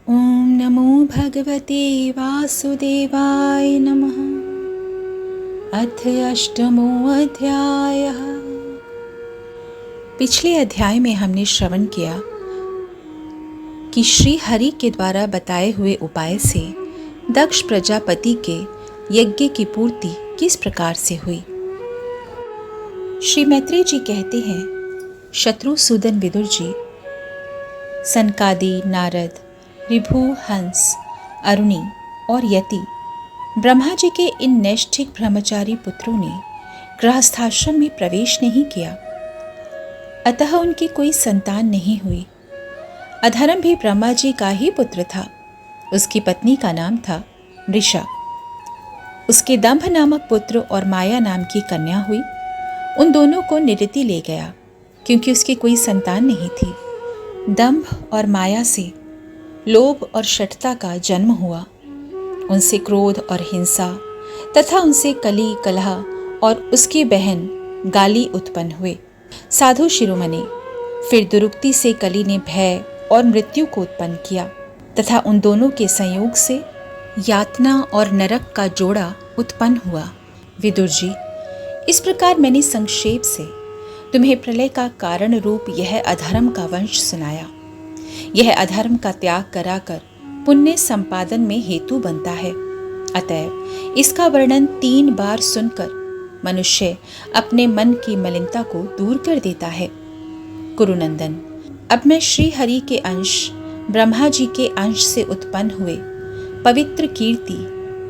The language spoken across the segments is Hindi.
ओम नमो भगवते वासुदेवाय नमः। अथ अष्टमो अध्यायः। पिछले अध्याय में हमने श्रवण किया कि श्री हरि के द्वारा बताए हुए उपाय से दक्ष प्रजापति के यज्ञ की पूर्ति किस प्रकार से हुई। श्री मैत्रेय जी कहते हैं, शत्रुसूदन विदुर जी, सनकादि, नारद, ऋभु, हंस, अरुणि और यति ब्रह्मा जी के इन नैष्ठिक ब्रह्मचारी पुत्रों ने गृहस्थाश्रम में प्रवेश नहीं किया, अतः उनकी कोई संतान नहीं हुई। अधर्म भी ब्रह्मा जी का ही पुत्र था। उसकी पत्नी का नाम था मृषा। उसके दंभ नामक पुत्र और माया नाम की कन्या हुई। उन दोनों को निरति ले गया, क्योंकि उसकी कोई संतान नहीं थी। दंभ और माया से लोभ और शठता का जन्म हुआ। उनसे क्रोध और हिंसा तथा उनसे कली, कलह और उसकी बहन गाली उत्पन्न हुए। साधु शिरोमणि, फिर दुरुक्ति से कली ने भय और मृत्यु को उत्पन्न किया तथा उन दोनों के संयोग से यातना और नरक का जोड़ा उत्पन्न हुआ। विदुर जी, इस प्रकार मैंने संक्षेप से तुम्हें प्रलय का कारण रूप यह अधर्म का वंश सुनाया। यह अधर्म का त्याग कराकर पुण्य संपादन में हेतु बनता है। अतएव इसका वर्णन 3 बार सुनकर मनुष्य अपने मन की मलिनता को दूर कर देता है। कुरुनंदन, अब मैं श्री हरि के अंश ब्रह्मा जी के अंश से उत्पन्न हुए पवित्र कीर्ति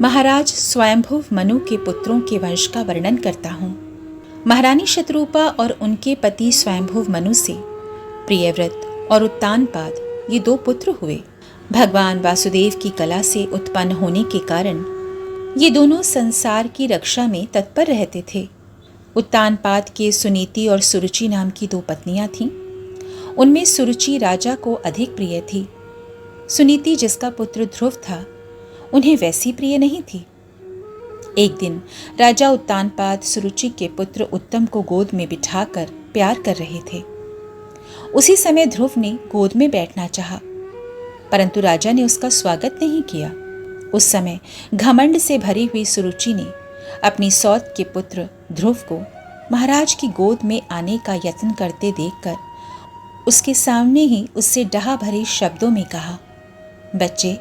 महाराज स्वयंभुव मनु के पुत्रों के वंश का वर्णन करता हूँ। महारानी शत्रुपा और उनके पति स्वयंभुव मनु से प्रियव्रत और उत्तानपाद ये 2 पुत्र हुए। भगवान वासुदेव की कला से उत्पन्न होने के कारण ये दोनों संसार की रक्षा में तत्पर रहते थे। उत्तानपाद के सुनीति और सुरुचि नाम की 2 पत्नियां थीं। उनमें सुरुचि राजा को अधिक प्रिय थी। सुनीति, जिसका पुत्र ध्रुव था, उन्हें वैसी प्रिय नहीं थी। एक दिन राजा उत्तानपाद सुरुचि के पुत्र उत्तम को गोद में बिठाकर प्यार कर रहे थे। उसी समय ध्रुव ने गोद में बैठना चाहा, परंतु राजा ने उसका स्वागत नहीं किया। उस समय घमंड से भरी हुई सुरुचि ने अपनी सौत के पुत्र ध्रुव को महाराज की गोद में आने का यत्न करते देखकर उसके सामने ही उससे डहा भरे शब्दों में कहा, बच्चे,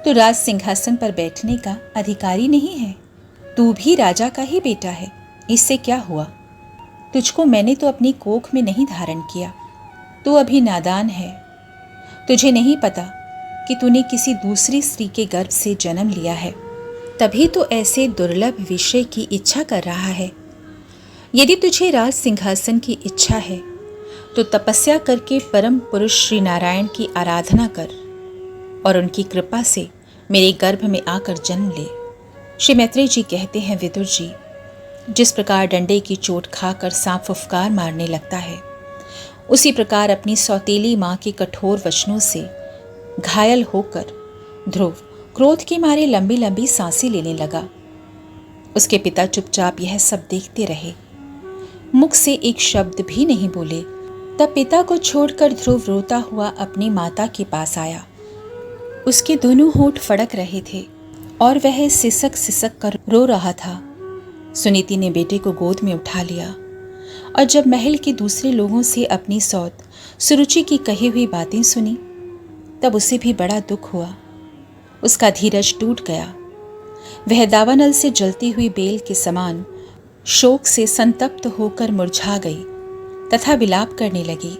तू राज सिंहासन पर बैठने का अधिकारी नहीं है। तू भी राजा का ही बेटा है। इससे क्या हुआ? तुझको मैंने तो अपनी कोख में नहीं धारण किया। तू अभी नादान है। तुझे नहीं पता कि तूने किसी दूसरी स्त्री के गर्भ से जन्म लिया है, तभी तो ऐसे दुर्लभ विषय की इच्छा कर रहा है। यदि तुझे राज सिंहासन की इच्छा है तो तपस्या करके परम पुरुष श्री नारायण की आराधना कर और उनकी कृपा से मेरे गर्भ में आकर जन्म ले। श्री मैत्रेय जी कहते हैं, विदुर जी, जिस प्रकार डंडे की चोट खाकर सांप फुफकार मारने लगता है, उसी प्रकार अपनी सौतेली माँ के कठोर वचनों से घायल होकर ध्रुव क्रोध के मारे लंबी लंबी सांसें लेने लगा। उसके पिता चुपचाप यह सब देखते रहे, मुख से एक शब्द भी नहीं बोले। तब पिता को छोड़कर ध्रुव रोता हुआ अपनी माता के पास आया। उसके दोनों होंठ फड़क रहे थे और वह सिसक सिसक कर रो रहा था। सुनीति ने बेटे को गोद में उठा लिया और जब महल के दूसरे लोगों से अपनी सौत सुरुचि की कही हुई बातें सुनी, तब उसे भी बड़ा दुख हुआ। उसका धीरज टूट गया। वह दावानल से जलती हुई बेल के समान शोक से संतप्त होकर मुरझा गई तथा विलाप करने लगी।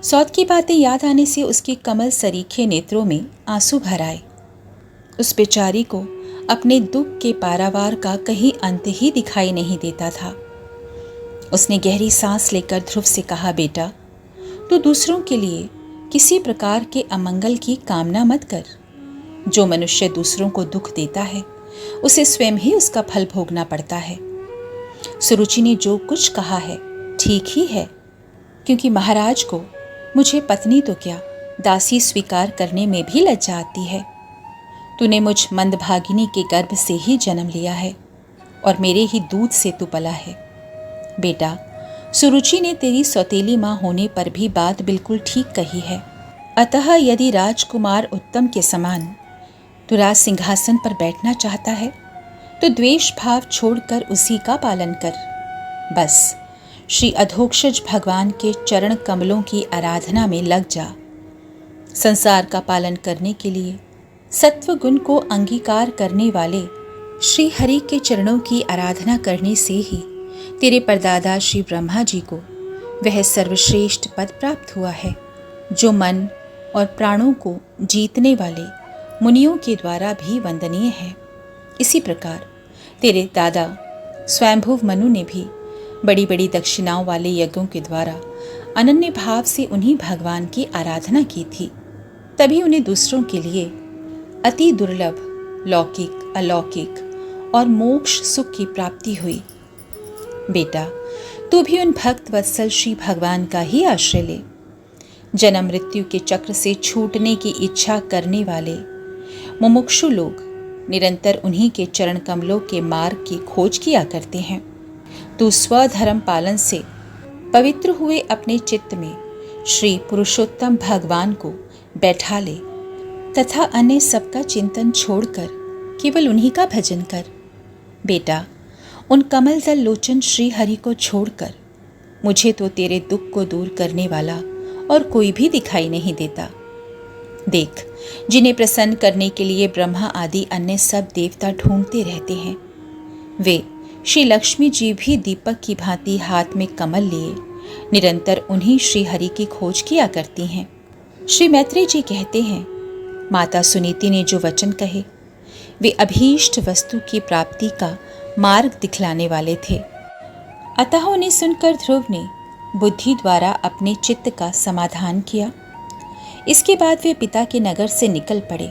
सौत की बातें याद आने से उसके कमल सरीखे नेत्रों में आंसू भर आए। उस बेचारी को अपने दुख के पारावार का कहीं अंत ही दिखाई नहीं देता था। उसने गहरी सांस लेकर ध्रुव से कहा, बेटा, तू दूसरों के लिए किसी प्रकार के अमंगल की कामना मत कर। जो मनुष्य दूसरों को दुख देता है, उसे स्वयं ही उसका फल भोगना पड़ता है। सुरुचि ने जो कुछ कहा है ठीक ही है, क्योंकि महाराज को मुझे पत्नी तो क्या, दासी स्वीकार करने में भी लज्जा आती है। तूने मुझ मंदभागिनी के गर्भ से ही जन्म लिया है और मेरे ही दूध से तू पला है। बेटा, सुरुचि ने तेरी सौतेली माँ होने पर भी बात बिल्कुल ठीक कही है। अतः यदि राजकुमार उत्तम के समान तू राज सिंहासन पर बैठना चाहता है तो द्वेष भाव छोड़कर उसी का पालन कर। बस श्री अधोक्षज भगवान के चरण कमलों की आराधना में लग जा। संसार का पालन करने के लिए सत्व गुण को अंगीकार करने वाले श्री हरि के चरणों की आराधना करने से ही तेरे परदादा श्री ब्रह्मा जी को वह सर्वश्रेष्ठ पद प्राप्त हुआ है जो मन और प्राणों को जीतने वाले मुनियों के द्वारा भी वंदनीय है। इसी प्रकार तेरे दादा स्वयंभुव मनु ने भी बड़ी बड़ी दक्षिणाओं वाले यज्ञों के द्वारा अनन्य भाव से उन्हीं भगवान की आराधना की थी। तभी उन्हें दूसरों के लिए अति दुर्लभ लौकिक अलौकिक और मोक्ष सुख की प्राप्ति हुई। बेटा, तू भी उन भक्त वत्सल श्री भगवान का ही आश्रय ले। जन्म मृत्यु के चक्र से छूटने की इच्छा करने वाले मुमुक्षु लोग निरंतर उन्हीं के चरण कमलों के मार्ग की खोज किया करते हैं। तू स्वधर्म पालन से पवित्र हुए अपने चित्त में श्री पुरुषोत्तम भगवान को बैठा ले तथा अन्य सबका चिंतन छोड़कर केवल उन्हीं का भजन कर। बेटा, उन कमल दल लोचन श्री हरि को छोड़कर मुझे तो तेरे दुख को दूर करने वाला और कोई भी दिखाई नहीं देता। देख, जिन्हें प्रसन्न करने के लिए ब्रह्मा आदि अन्य सब देवता ढूंढते रहते हैं, वे श्री लक्ष्मी जी भी दीपक की भांति हाथ में कमल लिए निरंतर उन्हीं श्री हरि की खोज किया करती हैं। श्री मैत्रेय जी कहते हैं, माता सुनीति ने जो वचन कहे वे अभीष्ट वस्तु की प्राप्ति का मार्ग दिखलाने वाले थे। अतः उन्हें सुनकर ध्रुव ने बुद्धि द्वारा अपने चित्त का समाधान किया। इसके बाद वे पिता के नगर से निकल पड़े।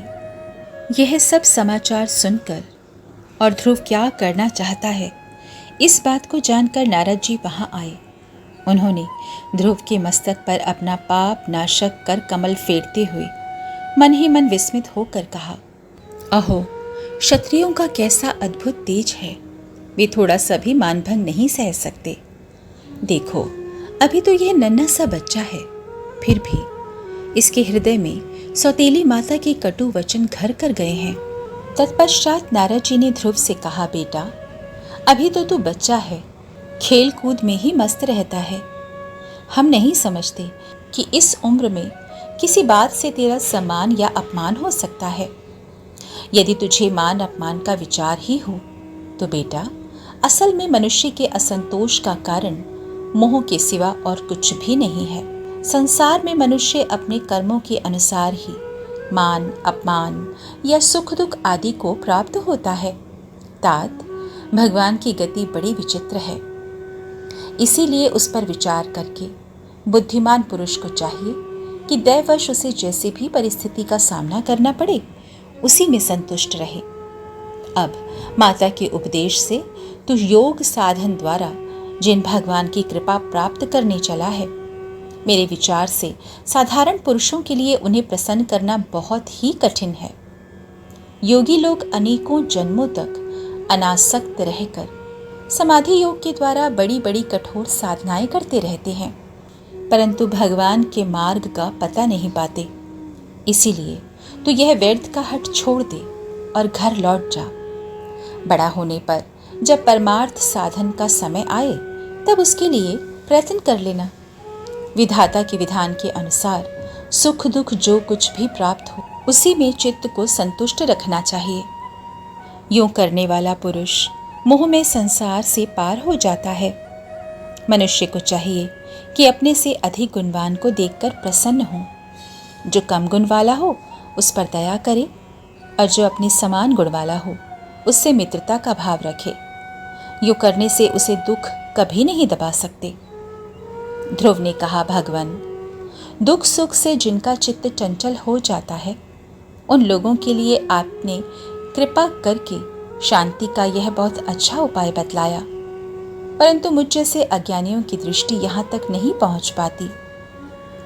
यह सब समाचार सुनकर और ध्रुव क्या करना चाहता है इस बात को जानकर नारद जी वहां आए। उन्होंने ध्रुव के मस्तक पर अपना पाप नाशक कर कमल फेरते हुए मन ही मन विस्मित होकर कहा, अहो, क्षत्रियों का कैसा अद्भुत तेज है। वे थोड़ा सा भी मानभंग नहीं सह सकते। देखो, अभी तो यह नन्हा सा बच्चा है, फिर भी इसके हृदय में सौतेली माता के कटु वचन घर कर गए हैं। तत्पश्चात नारद जी ने ध्रुव से कहा, बेटा, अभी तो तू बच्चा है, खेल कूद में ही मस्त रहता है। हम नहीं समझते कि इस उम्र में किसी बात से तेरा सम्मान या अपमान हो सकता है। यदि तुझे मान अपमान का विचार ही हो तो बेटा, असल में मनुष्य के असंतोष का कारण मोह के सिवा और कुछ भी नहीं है। संसार में मनुष्य अपने कर्मों के अनुसार ही मान अपमान या सुख दुख आदि को प्राप्त होता है। तात, भगवान की गति बड़ी विचित्र है। इसीलिए उस पर विचार करके बुद्धिमान पुरुष को चाहिए कि दैववश उसे जैसे भी परिस्थिति का सामना करना पड़े उसी में संतुष्ट रहे। अब माता के उपदेश से तू योग साधन द्वारा जिन भगवान की कृपा प्राप्त करने चला है, मेरे विचार से साधारण पुरुषों के लिए उन्हें प्रसन्न करना बहुत ही कठिन है। योगी लोग अनेकों जन्मों तक अनासक्त रहकर समाधि योग के द्वारा बड़ी बड़ी कठोर साधनाएं करते रहते हैं, परंतु भगवान के मार्ग का पता नहीं पाते। इसीलिए तो यह व्यर्थ का हट छोड़ दे और घर लौट जा। बड़ा होने पर जब परमार्थ साधन का समय आए तब उसके लिए प्रयत्न कर लेना। विधाता के विधान के अनुसार सुख दुख जो कुछ भी प्राप्त हो उसी में चित्त को संतुष्ट रखना चाहिए। यूं करने वाला पुरुष मोह में संसार से पार हो जाता है। मनुष्य को चाहिए कि अपने से अधिक गुणवान को देखकर प्रसन्न हो। जो कम गुण वाला हो उस पर दया करे और जो अपने समान गुण वाला हो उससे मित्रता का भाव रखे। यूं करने से उसे दुख कभी नहीं दबा सकते। ध्रुव ने कहा, भगवान, दुख सुख से जिनका चित्त चंचल हो जाता है उन लोगों के लिए आपने कृपा करके शांति का यह बहुत अच्छा उपाय बतलाया, परंतु मुझ जैसे अज्ञानियों की दृष्टि यहाँ तक नहीं पहुँच पाती।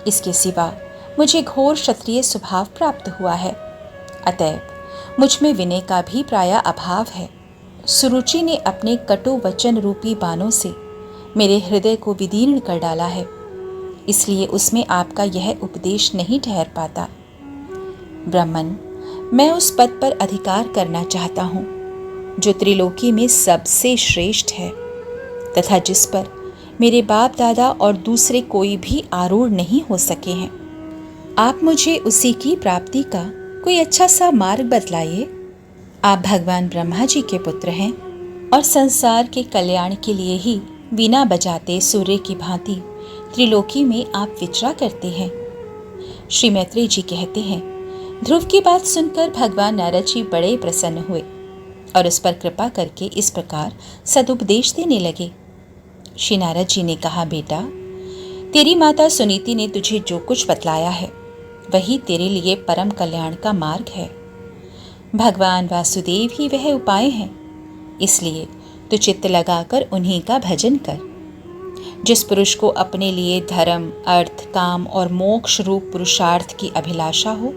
इसके सिवा मुझे घोर क्षत्रिय स्वभाव प्राप्त हुआ है, अतएव मुझ में विनय का भी प्राय अभाव है। सुरुचि ने अपने कटु वचन रूपी बाणों से मेरे हृदय को विदीर्ण कर डाला है। इसलिए उसमें आपका यह उपदेश नहीं ठहर पाता। ब्राह्मण, मैं उस पद पर अधिकार करना चाहता हूँ जो त्रिलोकी में सबसे श्रेष्ठ है तथा जिस पर मेरे बाप दादा और दूसरे कोई भी आरूढ़ नहीं हो सके हैं। आप मुझे उसी की प्राप्ति का कोई अच्छा सा मार्ग बतलाइए। आप भगवान ब्रह्मा जी के पुत्र हैं और संसार के कल्याण के लिए ही वीणा बजाते सूर्य की भांति त्रिलोकी में आप विचरा करते हैं। श्री मैत्रेय जी कहते हैं, ध्रुव की बात सुनकर भगवान नारद जी बड़े प्रसन्न हुए और उस पर कृपा करके इस प्रकार सदुपदेश देने लगे। श्री नारद जी ने कहा, बेटा, तेरी माता सुनीति ने तुझे जो कुछ बतलाया है वही तेरे लिए परम कल्याण का मार्ग है। भगवान वासुदेव ही वह उपाय हैं, इसलिए तू चित्त लगाकर उन्हीं का भजन कर। जिस पुरुष को अपने लिए धर्म, अर्थ, काम और मोक्ष रूप पुरुषार्थ की अभिलाषा हो,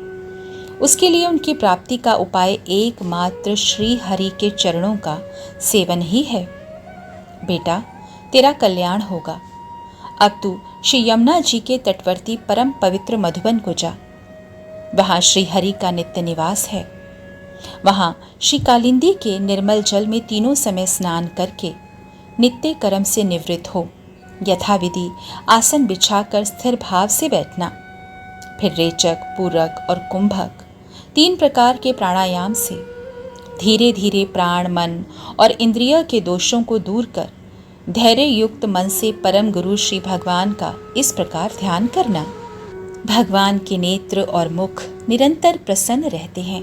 उसके लिए उनकी प्राप्ति का उपाय एकमात्र श्री हरि के चरणों का सेवन ही है। बेटा, तेरा कल्याण होगा। अब तू श्री यमुना जी के तटवर्ती परम पवित्र मधुबन को जा। वहां श्री हरि का नित्य निवास है। वहां श्री कालिंदी के निर्मल जल में तीनों समय स्नान करके नित्य कर्म से निवृत्त हो यथाविधि आसन बिछाकर स्थिर भाव से बैठना। फिर रेचक, पूरक और कुंभक 3 प्रकार के प्राणायाम से धीरे धीरे प्राण, मन और इंद्रिय के दोषों को दूर कर धैर्य युक्त मन से परम गुरु श्री भगवान का इस प्रकार ध्यान करना। भगवान के नेत्र और मुख निरंतर प्रसन्न रहते हैं।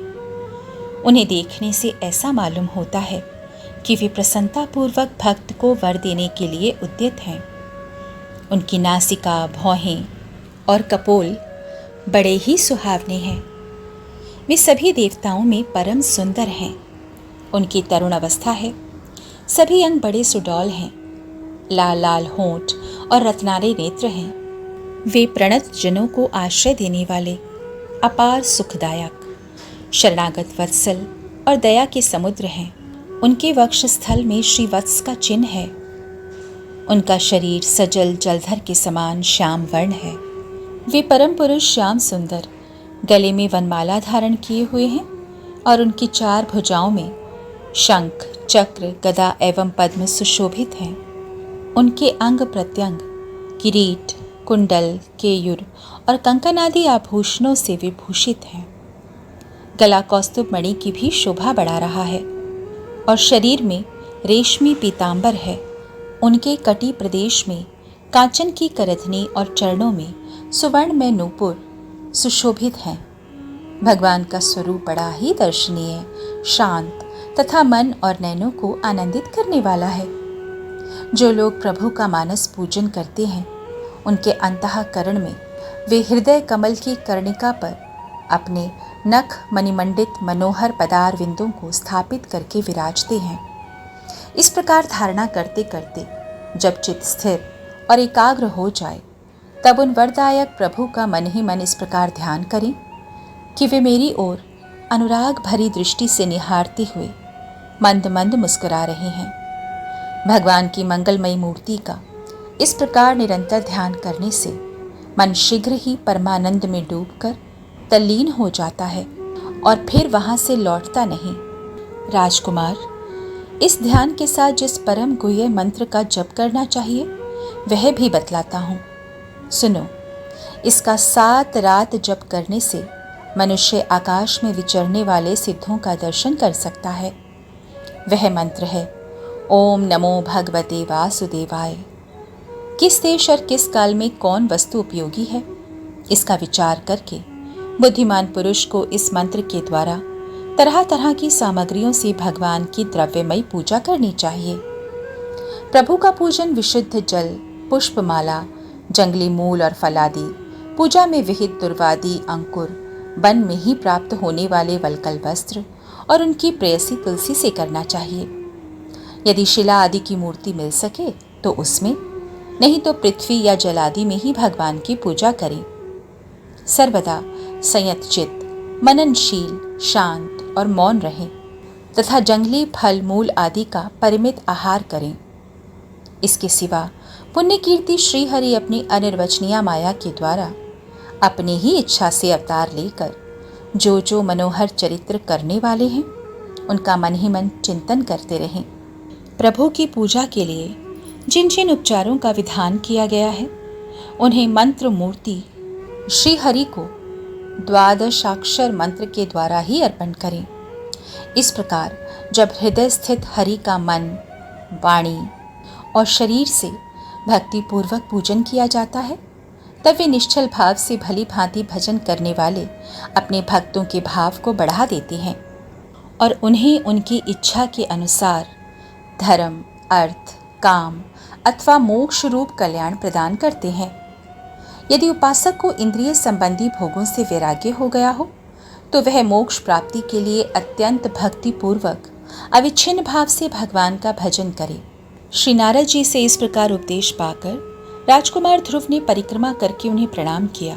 उन्हें देखने से ऐसा मालूम होता है कि वे प्रसन्नतापूर्वक भक्त को वर देने के लिए उद्यत हैं। उनकी नासिका, भौहें और कपोल बड़े ही सुहावने हैं। वे सभी देवताओं में परम सुंदर हैं। उनकी तरुण अवस्था है। सभी अंग बड़े सुडौल हैं। लाल लाल होंठ और रत्नारे नेत्र हैं। वे प्रणत जनों को आश्रय देने वाले, अपार सुखदायक, शरणागत वत्सल और दया के समुद्र हैं। उनके वक्षस्थल में श्री वत्स का चिन्ह है। उनका शरीर सजल जलधर के समान श्याम वर्ण है। वे परम पुरुष श्याम सुंदर गले में वनमाला धारण किए हुए हैं और उनकी 4 भुजाओं में शंख, चक्र, गदा एवं पद्म सुशोभित हैं। उनके अंग प्रत्यंग किरीट, कुंडल, केयूर और कंकन आदि आभूषणों से विभूषित हैं। गला कौस्तुभ मणि की भी शोभा बढ़ा रहा है और शरीर में रेशमी पीतांबर है। उनके कटी प्रदेश में कांचन की करधनी और चरणों में सुवर्ण में नूपुर सुशोभित हैं। भगवान का स्वरूप बड़ा ही दर्शनीय, शांत तथा मन और नैनों को आनंदित करने वाला है। जो लोग प्रभु का मानस पूजन करते हैं, उनके अंतःकरण में वे हृदय कमल की कर्णिका पर अपने नख मणिमंडित मनोहर पदार विंदों को स्थापित करके विराजते हैं। इस प्रकार धारणा करते करते जब चित्त स्थिर और एकाग्र हो जाए, तब उन वरदायक प्रभु का मन ही मन इस प्रकार ध्यान करें कि वे मेरी ओर अनुराग भरी दृष्टि से निहारते हुए मंद मंद मुस्कुरा रहे हैं। भगवान की मंगलमयी मूर्ति का इस प्रकार निरंतर ध्यान करने से मन शीघ्र ही परमानंद में डूबकर तल्लीन हो जाता है और फिर वहां से लौटता नहीं। राजकुमार, इस ध्यान के साथ जिस परम गुह्य मंत्र का जप करना चाहिए वह भी बतलाता हूँ। सुनो, इसका 7 रात जप करने से मनुष्य आकाश में विचरने वाले सिद्धों का दर्शन कर सकता है। वह मंत्र है, ओम नमो भगवते वासुदेवाय। किस देश और किस काल में कौन वस्तु उपयोगी है, इसका विचार करके बुद्धिमान पुरुष को इस मंत्र के द्वारा तरह तरह की सामग्रियों से भगवान की द्रव्यमयी पूजा करनी चाहिए। प्रभु का पूजन विशुद्ध जल, पुष्पमाला, जंगली मूल और फलादि, पूजा में विहित दुर्वादि अंकुर, वन में ही प्राप्त होने वाले वलकल वस्त्र और उनकी प्रेयसी तुलसी से करना चाहिए। यदि शिला आदि की मूर्ति मिल सके तो उसमें, नहीं तो पृथ्वी या जल आदि में ही भगवान की पूजा करें। सर्वदा संयत चित्त, मननशील, शांत और मौन रहें तथा जंगली फल मूल आदि का परिमित आहार करें। इसके सिवा पुण्य कीर्ति श्रीहरि अपनी अनिर्वचनीय माया के द्वारा अपनी ही इच्छा से अवतार लेकर जो जो मनोहर चरित्र करने वाले हैं उनका मन ही मन चिंतन करते रहें। प्रभु की पूजा के लिए जिन जिन उपचारों का विधान किया गया है उन्हें मंत्र मूर्ति श्री हरि को द्वादशाक्षर मंत्र के द्वारा ही अर्पण करें। इस प्रकार जब हृदय स्थित हरि का मन, वाणी और शरीर से भक्ति पूर्वक पूजन किया जाता है तब वे निश्चल भाव से भली भांति भजन करने वाले अपने भक्तों के भाव को बढ़ा देते हैं और उन्हें उनकी इच्छा के अनुसार धर्म, अर्थ, काम अथवा मोक्ष रूप कल्याण प्रदान करते हैं। यदि उपासक को इंद्रिय संबंधी भोगों से वैराग्य हो गया हो तो वह मोक्ष प्राप्ति के लिए अत्यंत भक्ति पूर्वक अविच्छिन्न भाव से भगवान का भजन करे। श्री नारद जी से इस प्रकार उपदेश पाकर राजकुमार ध्रुव ने परिक्रमा करके उन्हें प्रणाम किया।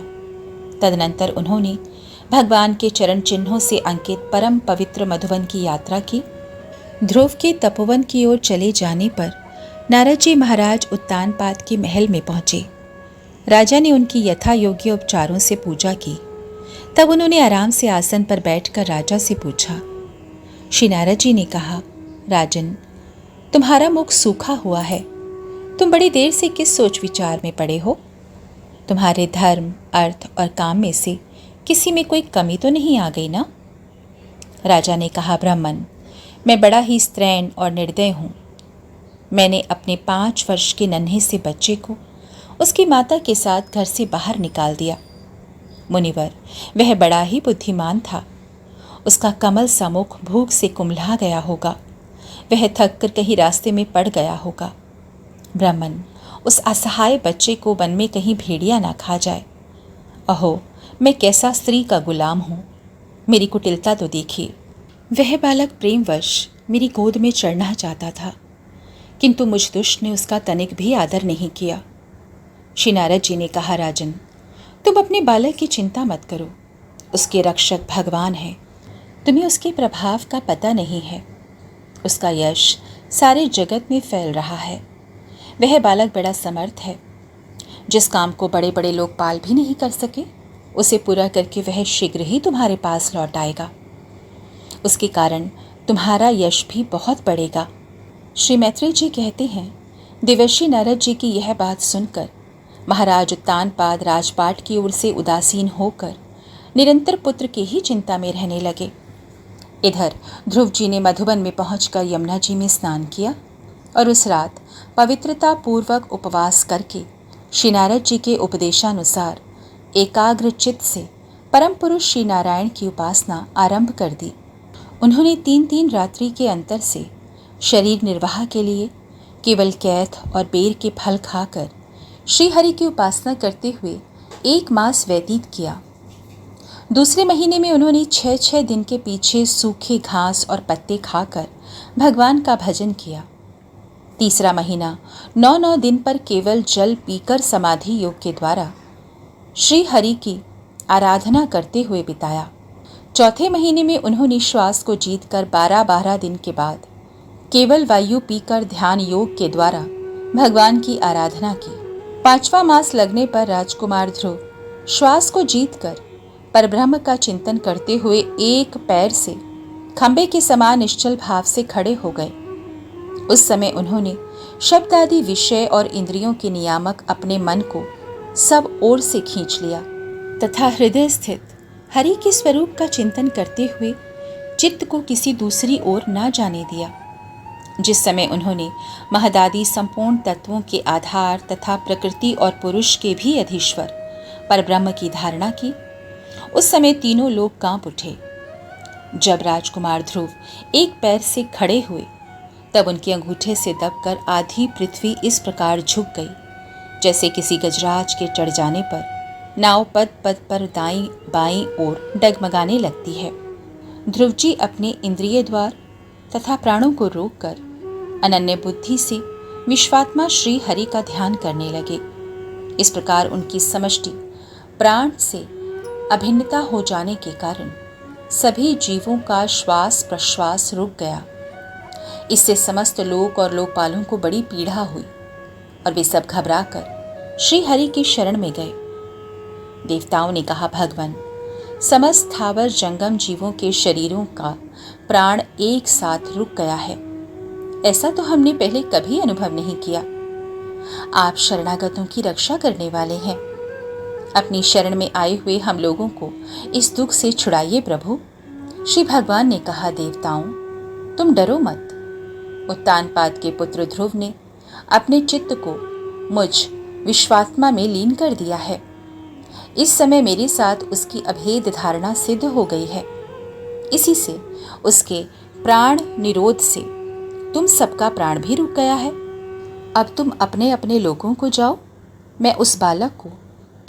तदनंतर उन्होंने भगवान के चरण चिन्हों से अंकित परम पवित्र मधुवन की यात्रा की। ध्रुव के तपोवन की ओर चले जाने पर नारद जी महाराज उत्तानपाद के महल में पहुंचे। राजा ने उनकी यथा योग्य उपचारों से पूजा की। तब उन्होंने आराम से आसन पर बैठकर राजा से पूछा। श्री नारद जी ने कहा, राजन, तुम्हारा मुख सूखा हुआ है। तुम बड़ी देर से किस सोच विचार में पड़े हो? तुम्हारे धर्म, अर्थ और काम में से किसी में कोई कमी तो नहीं आ गई ना? राजा ने कहा, ब्राह्मण, मैं बड़ा ही स्त्रैण और निर्दय हूँ। मैंने अपने 5 वर्ष के नन्हे से बच्चे को उसकी माता के साथ घर से बाहर निकाल दिया। मुनिवर, वह बड़ा ही बुद्धिमान था। उसका कमल सा मुख भूख से कुम्हला गया होगा। वह थक कर कहीं रास्ते में पड़ गया होगा। ब्राह्मण, उस असहाय बच्चे को वन में कहीं भेड़िया ना खा जाए। अहो, मैं कैसा स्त्री का गुलाम हूँ। मेरी कुटिलता तो देखिए। वह बालक प्रेमवश मेरी गोद में चढ़ना चाहता था, किंतु मुझ दुष्ट ने उसका तनिक भी आदर नहीं किया। श्री नारद जी ने कहा, राजन, तुम अपने बालक की चिंता मत करो। उसके रक्षक भगवान है। तुम्हें उसके प्रभाव का पता नहीं है। उसका यश सारे जगत में फैल रहा है। वह बालक बड़ा समर्थ है। जिस काम को बड़े बड़े लोग पाल भी नहीं कर सके, उसे पूरा करके वह शीघ्र ही तुम्हारे पास लौट आएगा। उसके कारण तुम्हारा यश भी बहुत बढ़ेगा। श्री मैत्रेय जी कहते हैं, देवर्षि नारद जी की यह बात सुनकर महाराज उत्तानपाद राजपाट की ओर से उदासीन होकर निरंतर पुत्र की ही चिंता में रहने लगे। इधर ध्रुव जी ने मधुबन में पहुंचकर यमुना जी में स्नान किया और उस रात पवित्रता पूर्वक उपवास करके श्री नारद जी के उपदेशानुसार एकाग्र चित्त से परम पुरुष श्री नारायण की उपासना आरंभ कर दी। उन्होंने 3-3 रात्रि के अंतर से शरीर निर्वाह के लिए केवल कैथ और बेर के फल खाकर श्री हरि की उपासना करते हुए 1 मास व्यतीत किया। दूसरे महीने में उन्होंने 6-6 दिन के पीछे सूखे घास और पत्ते खाकर भगवान का भजन किया। तीसरा महीना 9-9 दिन पर केवल जल पीकर समाधि योग के द्वारा श्री हरि की आराधना करते हुए बिताया। चौथे महीने में उन्होंने श्वास को जीतकर 12-12 दिन के बाद केवल वायु पीकर ध्यान योग के द्वारा भगवान की आराधना की। 5वां मास लगने पर राजकुमार ध्रुव श्वास को जीतकर परब्रह्म का चिंतन करते हुए एक पैर से खंबे के समान निश्चल भाव से खड़े हो गए। उस समय उन्होंने शब्द आदि विषय और इंद्रियों के नियामक अपने मन को सब ओर से खींच लिया तथा हृदय स्थित हरि के स्वरूप का चिंतन करते हुए चित्त को किसी दूसरी ओर ना जाने दिया। जिस समय उन्होंने महदादि संपूर्ण तत्वों के आधार तथा प्रकृति और पुरुष के भी अधीश्वर परब्रह्म की धारणा की, उस समय तीनों लोग कांप उठे। जब राजकुमार ध्रुव एक पैर से खड़े हुए तब उनके अंगूठे से दबकर आधी पृथ्वी इस प्रकार झुक गई जैसे किसी गजराज के चढ़ जाने पर नाव पद पद पर दाईं बाईं ओर डगमगाने लगती है। ध्रुव जी अपने इंद्रिय द्वार तथा प्राणों को रोककर अनन्य बुद्धि से विश्वात्मा श्री हरि का ध्यान करने लगे। इस प्रकार उनकी समष्टि प्राण से अभिन्नता हो जाने के कारण सभी जीवों का श्वास प्रश्वास रुक गया। इससे समस्त लोक और लोकपालों को बड़ी पीड़ा हुई। और वे सब घबराकर श्री हरि की शरण में गए। देवताओं ने कहा, भगवान, समस्त स्थावर जंगम जीवों के शरीरों का प्राण एक साथ रुक गया है। ऐसा तो हमने पहले कभी अनुभव नहीं किया। आप शरणागतों की रक्षा करने वाले हैं। अपनी शरण में आए हुए हम लोगों को इस दुख से छुड़ाइए प्रभु। श्री भगवान ने कहा, देवताओं, तुम डरो मत। उत्तानपाद के पुत्र ध्रुव ने अपने चित्त को मुझ विश्वात्मा में लीन कर दिया है। इस समय मेरे साथ उसकी अभेद धारणा सिद्ध हो गई है। इसी से उसके प्राण निरोध से तुम सबका प्राण भी रुक गया है। अब तुम अपने अपने लोगों को जाओ। मैं उस बालक को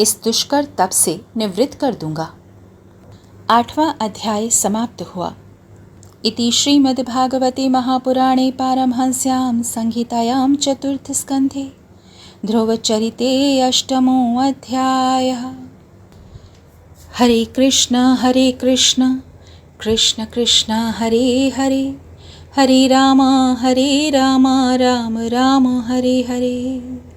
इस दुष्कर तप से निवृत्त कर दूंगा। 8वां अध्याय समाप्त हुआ। इति श्रीमद्भागवते महापुराणे पारमहंस्यां संहितायां चतुर्थस्कन्धे ध्रुवचरिते अष्टमो अध्यायः। हरे कृष्ण कृष्ण कृष्ण हरे हरे, हरे राम राम राम हरे हरे।